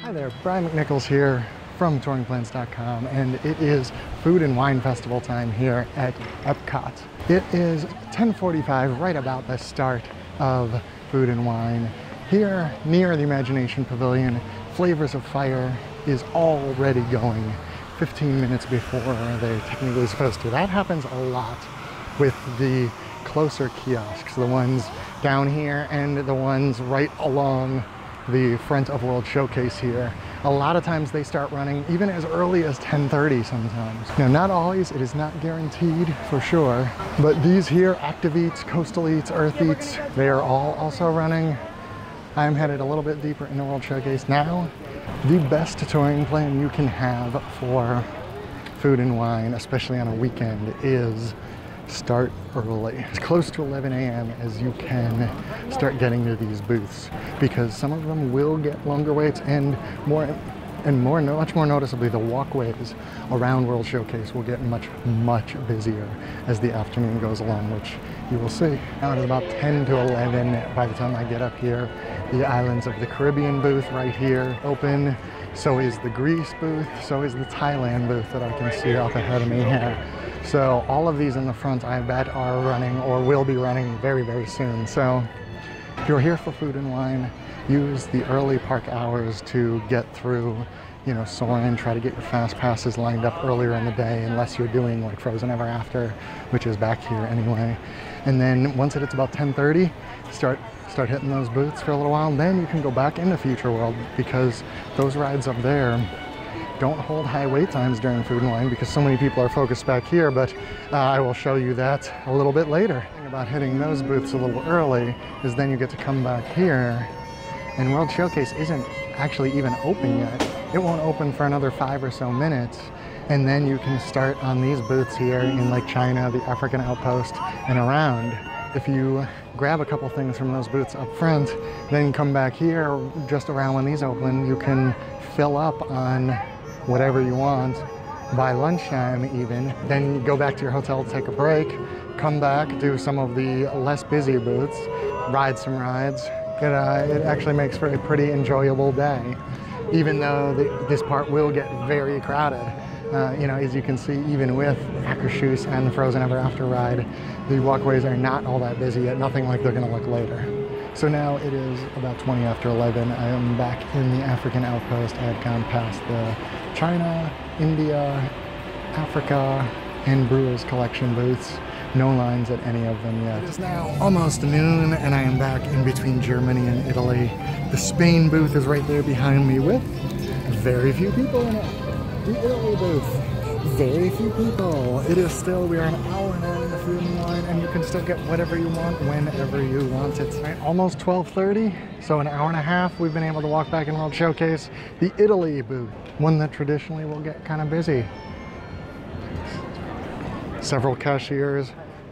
Hi there, Brian McNichols here from touringplans.com, and it is Food and Wine Festival time here at Epcot. It is 10:45, right about the start of Food and Wine. Here near the Imagination Pavilion, Flavors of Fire is already going 15 minutes before they're technically supposed to. That happens a lot with the closer kiosks, the ones down here and the ones right along the front of World Showcase here. A lot of times they start running even as early as 10:30 sometimes. Now, not always, it is not guaranteed for sure, but these here, Active Eats, Coastal Eats, Earth Eats, they are all also running. I'm headed a little bit deeper in the World Showcase now. The best touring plan you can have for Food and Wine, especially on a weekend, is start early, as close to 11 a.m. as you can. Start getting to these booths, because some of them will get longer waits, and much more noticeably, the walkways around World Showcase will get much busier as the afternoon goes along, which you will see. Now it is about 10 to 11 by the time I get up here. The Islands of the Caribbean booth right here open. So is the Greece booth, so is the Thailand booth that I can see up ahead of me here. So all of these in the front, I bet, are running or will be running very soon. So if you're here for Food and Wine, use the early park hours to get through, Soarin'. Try to get your fast passes lined up earlier in the day, unless you're doing like Frozen Ever After, which is back here anyway. And then once it hits about 10:30, start hitting those booths for a little while. Then you can go back into Future World, because those rides up there don't hold high wait times during Food and Wine, because so many people are focused back here, but I will show you that a little bit later. The thing about hitting those booths a little early is then you get to come back here, and World Showcase isn't actually even open yet. It won't open for another 5 or so minutes, and then you can start on these booths here in Lake China, the African Outpost, and around. If you grab a couple things from those booths up front, then come back here just around when these open, you can fill up on whatever you want by lunchtime even. Then go back to your hotel, take a break, come back, do some of the less busy booths, ride some rides. It actually makes for a pretty enjoyable day, even though this part will get very crowded. As you can see, even with Akershus and the Frozen Ever After ride, the walkways are not all that busy yet, nothing like they're gonna look later. So now it is about 20 after 11. I am back in the African Outpost. I have gone past the China, India, Africa, and Brewers Collection booths. No lines at any of them yet. It is now almost noon, and I am back in between Germany and Italy. The Spain booth is right there behind me with very few people in it. The Italy booth, very few people. We are an hour now in the Food and Wine, and you can still get whatever you want whenever you want it. Right, almost 12:30, so an hour and a half we've been able to walk back in World Showcase. The Italy booth, one that traditionally will get kind of busy. Several cashiers,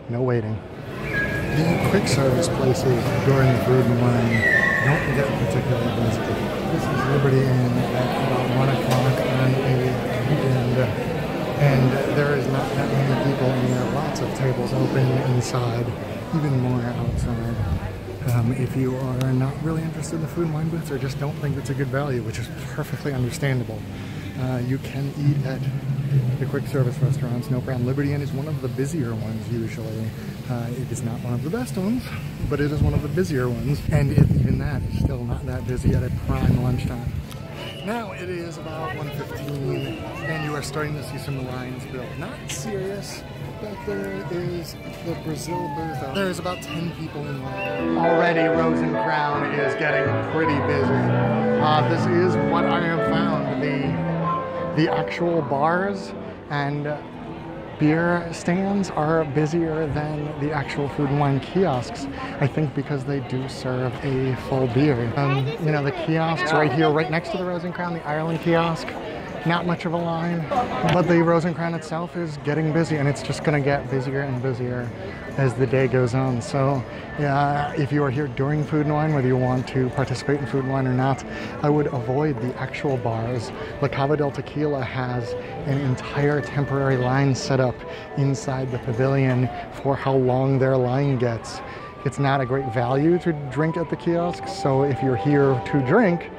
no waiting. The quick service places during Food and Wine don't get particularly busy. This is Liberty Inn at about 1 o'clock on a weekend, and there is not that many people in there. Lots of tables open inside, even more outside. If you are not really interested in the Food and Wine booths, or just don't think it's a good value, which is perfectly understandable, you can eat at the quick service restaurants, no problem. Liberty Inn is one of the busier ones usually. It is not one of the best ones, but it is one of the busier ones, and even that is still not that busy at a prime lunchtime. Now it is about 1:15, and you are starting to see some lines build. Not serious, but there is the Brazil booth. There is about 10 people in line. Already Rose and Crown is getting pretty busy. This is what I have found. The actual bars and beer stands are busier than the actual Food and Wine kiosks, I think, because they do serve a full beer. The kiosks right here, right next to the Rose and Crown, the Ireland kiosk, not much of a line, but the Rose and Crown itself is getting busy, and it's just gonna get busier and busier as the day goes on. So yeah, if you are here during Food and Wine, whether you want to participate in Food and Wine or not, I would avoid the actual bars. La Cava del Tequila has an entire temporary line set up inside the pavilion for how long their line gets. It's not a great value to drink at the kiosks, so if you're here to drink,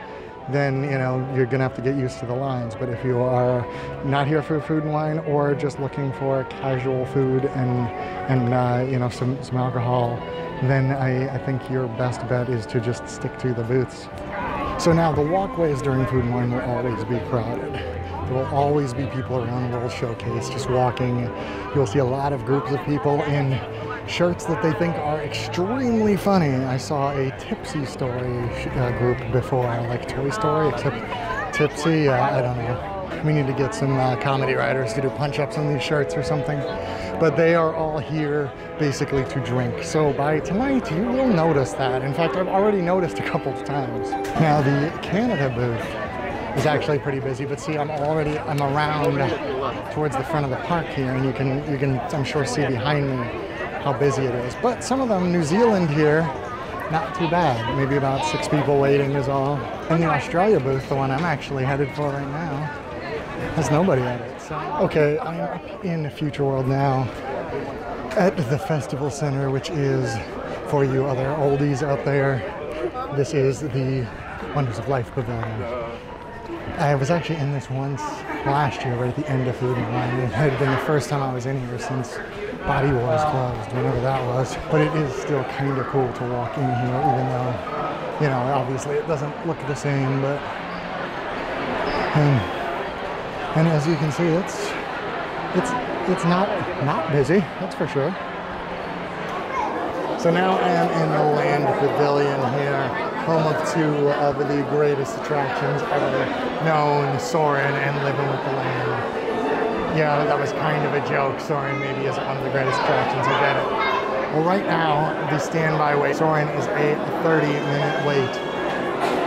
then you know you're gonna have to get used to the lines. But if you are not here for food and wine, or just looking for casual food and you know some alcohol, then I think your best bet is to just stick to the booths. So now the walkways during food and wine will always be crowded. There will always be people around World Showcase just walking. You'll see a lot of groups of people in shirts that they think are extremely funny. I saw a Tipsy Story group before, like Toy Story, except Tipsy, I don't know. We need to get some comedy writers to do punch-ups on these shirts or something. But they are all here basically to drink. So by tonight, you will notice that. In fact, I've already noticed a couple of times. Now the Canada booth is actually pretty busy, but see, I'm around towards the front of the park here, and you can I'm sure see behind me how busy it is. But some of them, New Zealand here, not too bad. Maybe about 6 people waiting is all. And the Australia booth, the one I'm actually headed for right now, has nobody at it. So, okay, I'm up in Future World now at the Festival Center, which is, for you other oldies out there, this is the Wonders of Life Pavilion. I was actually in this once last year, right at the end of Food and Wine. It had been the first time I was in here since Body Wars closed, whenever that was. But it is still kind of cool to walk in here, even though, you know, obviously it doesn't look the same, but... And as you can see, it's not busy, that's for sure. So now I am in the Land Pavilion here, home of 2 of the greatest attractions ever known, Soarin' and Living with the Land. Yeah, that was kind of a joke. Soarin' maybe isn't one of the greatest attractions, I get it. Well, right now, the standby wait, Soarin' is a 30-minute wait.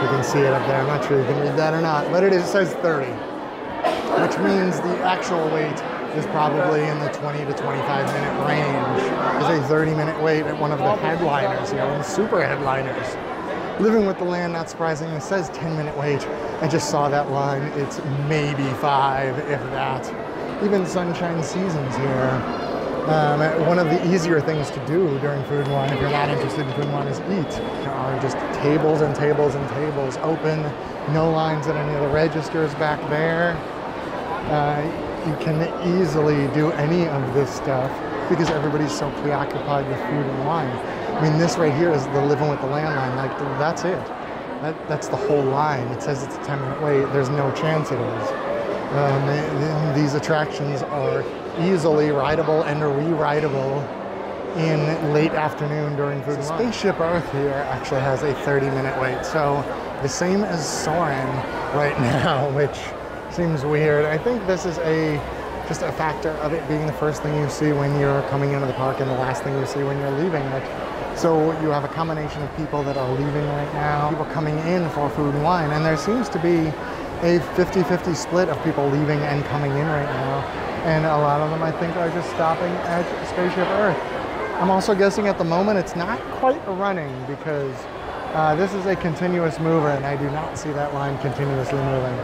You can see it up there. I'm not sure you can read that or not, but it says 30. Which means the actual wait is probably in the 20 to 25-minute range. There's a 30-minute wait at one of the headliners, you know, the super headliners. Living with the Land, not surprising, it says 10-minute wait. I just saw that line. It's maybe 5, if that. Even Sunshine Seasons here. One of the easier things to do during Food and Wine, if you're not interested in Food and Wine, is eat. There are just tables and tables and tables open. No lines at any of the registers back there. You can easily do any of this stuff because everybody's so preoccupied with food and wine. I mean, this right here is the Living with the Land line. Like, that's it. That's the whole line. It says it's a 10-minute wait. There's no chance it is. These attractions are easily rideable and re-rideable in late afternoon during food and wine. Spaceship Earth here actually has a 30-minute wait. So the same as Soarin' right now, which seems weird. I think this is just a factor of it being the first thing you see when you're coming into the park and the last thing you see when you're leaving it. So you have a combination of people that are leaving right now, people coming in for food and wine, and there seems to be a 50-50 split of people leaving and coming in right now. And a lot of them, I think, are just stopping at Spaceship Earth. I'm also guessing at the moment it's not quite running because this is a continuous mover, and I do not see that line continuously moving.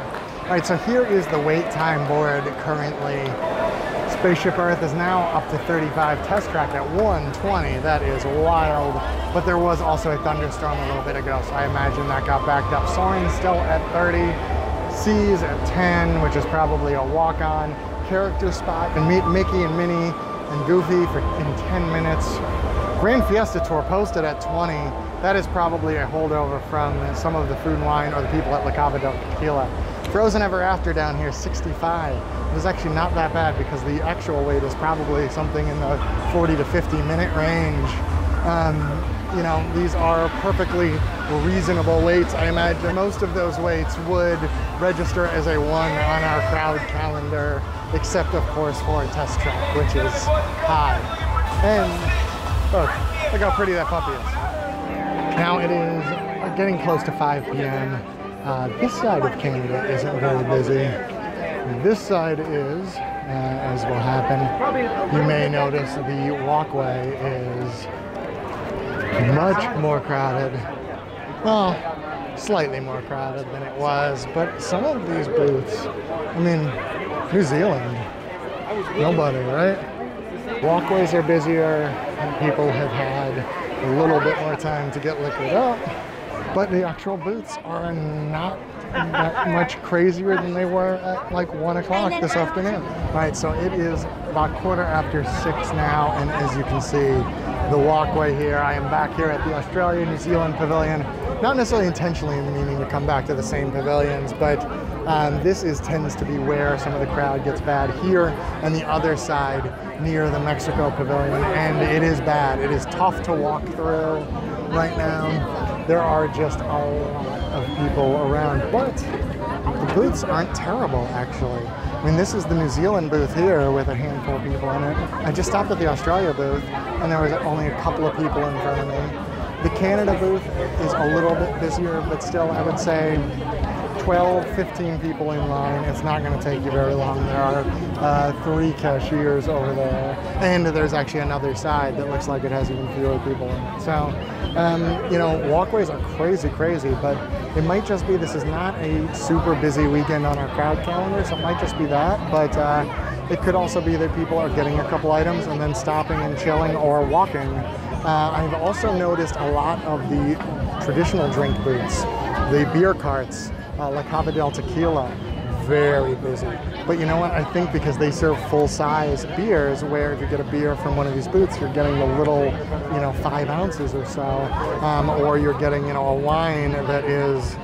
All right, so here is the wait time board currently. Spaceship Earth is now up to 35, test track at 120. That is wild. But there was also a thunderstorm a little bit ago, so I imagine that got backed up. Soarin' still at 30, Seas at 10, which is probably a walk-on. Character spot, and meet Mickey and Minnie and Goofy in 10 minutes. Grand Fiesta Tour posted at 20. That is probably a holdover from some of the Food and Wine or the people at La Cava del Tequila. Frozen Ever After down here, 65. It is actually not that bad because the actual wait is probably something in the 40 to 50 minute range. You know, these are perfectly reasonable waits. I imagine most of those waits would register as a 1 on our crowd calendar, except of course for a test track, which is high. And look how pretty that puppy is. Now it is getting close to 5 p.m. This side of Canada isn't very busy. This side is, as will happen. You may notice the walkway is much more crowded. Well, slightly more crowded than it was, but some of these booths, I mean, New Zealand, nobody, right? Walkways are busier, and people have had a little bit more time to get liquored up. but the actual booths are not that much crazier than they were at like 1 o'clock this afternoon. All right, so it is about 6:15 now, and as you can see, the walkway here, I am back here at the Australia New Zealand Pavilion. Not necessarily intentionally meaning to come back to the same pavilions, but this tends to be where some of the crowd gets bad here, and the other side near the Mexico Pavilion, and it is bad. It is tough to walk through right now. There are just a lot of people around, but the booths aren't terrible, actually. I mean, this is the New Zealand booth here with a handful of people in it. I just stopped at the Australia booth, and there was only a couple of people in front of me. The Canada booth is a little bit busier, but still, I would say 12, 15 people in line. It's not going to take you very long. There are 3 cashiers over there, and there's actually another side that looks like it has even fewer people in it. So, you know, walkways are crazy, but it might just be this is not a super busy weekend on our crowd calendar, so it might just be that, but it could also be that people are getting a couple items and then stopping and chilling or walking. I've also noticed a lot of the traditional drink booths, the beer carts, La Cava del Tequila, very busy. But you know what? I think because they serve full-size beers, where if you get a beer from one of these booths, you're getting the little, you know, 5 ounces or so, or you're getting, you know, a wine that is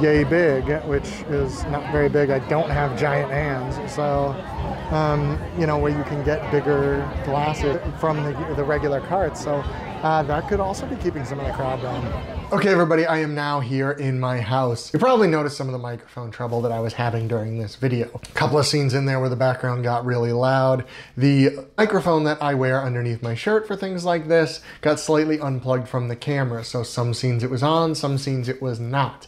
yay big, which is not very big. I don't have giant hands, so you know, where you can get bigger glasses from the regular carts. So that could also be keeping some of the crowd down. Okay, everybody, I am now here in my house. You probably noticed some of the microphone trouble that I was having during this video. A couple of scenes in there where the background got really loud. The microphone that I wear underneath my shirt for things like this got slightly unplugged from the camera. So some scenes it was on, some scenes it was not.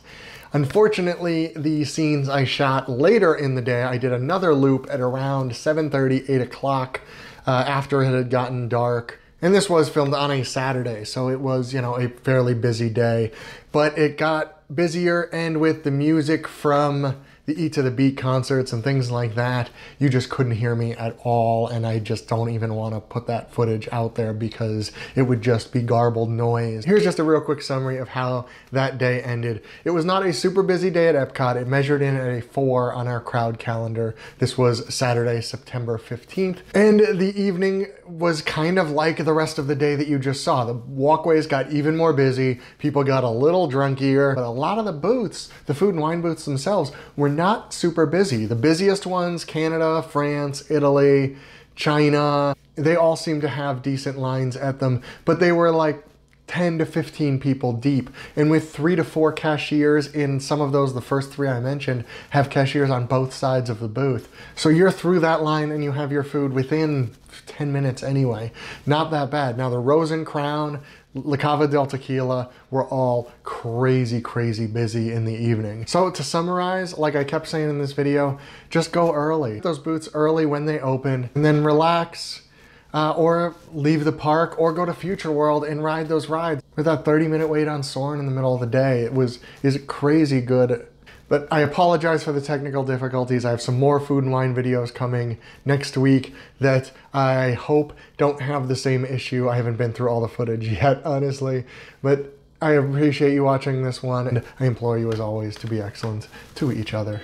Unfortunately, the scenes I shot later in the day, I did another loop at around 7:30, 8 o'clock after it had gotten dark. And this was filmed on a Saturday, so it was, you know, a fairly busy day. But it got busier, and with the music from the E to the Beat concerts and things like that, you just couldn't hear me at all, and I just don't even want to put that footage out there because it would just be garbled noise. Here's just a real quick summary of how that day ended. It was not a super busy day at Epcot. It measured in at a 4 on our crowd calendar. This was Saturday, September 15th, and the evening was kind of like the rest of the day that you just saw. The walkways got even more busy, people got a little drunkier, but a lot of the booths, the food and wine booths themselves, were not super busy. The busiest ones, Canada, France, Italy, China, they all seem to have decent lines at them, but they were like 10 to 15 people deep. And with 3 to 4 cashiers in some of those, the first 3 I mentioned, have cashiers on both sides of the booth. So you're through that line and you have your food within 10 minutes anyway. Not that bad. Now the Rose and Crown, La Cava del Tequila were all crazy busy in the evening. So to summarize, like I kept saying in this video, just go early. Those booths early when they open, and then relax, or leave the park, or go to Future World and ride those rides. With that 30-minute wait on Soarin' in the middle of the day, is crazy good. But I apologize for the technical difficulties. I have some more food and wine videos coming next week that I hope don't have the same issue. I haven't been through all the footage yet, honestly, but I appreciate you watching this one, and I implore you as always to be excellent to each other.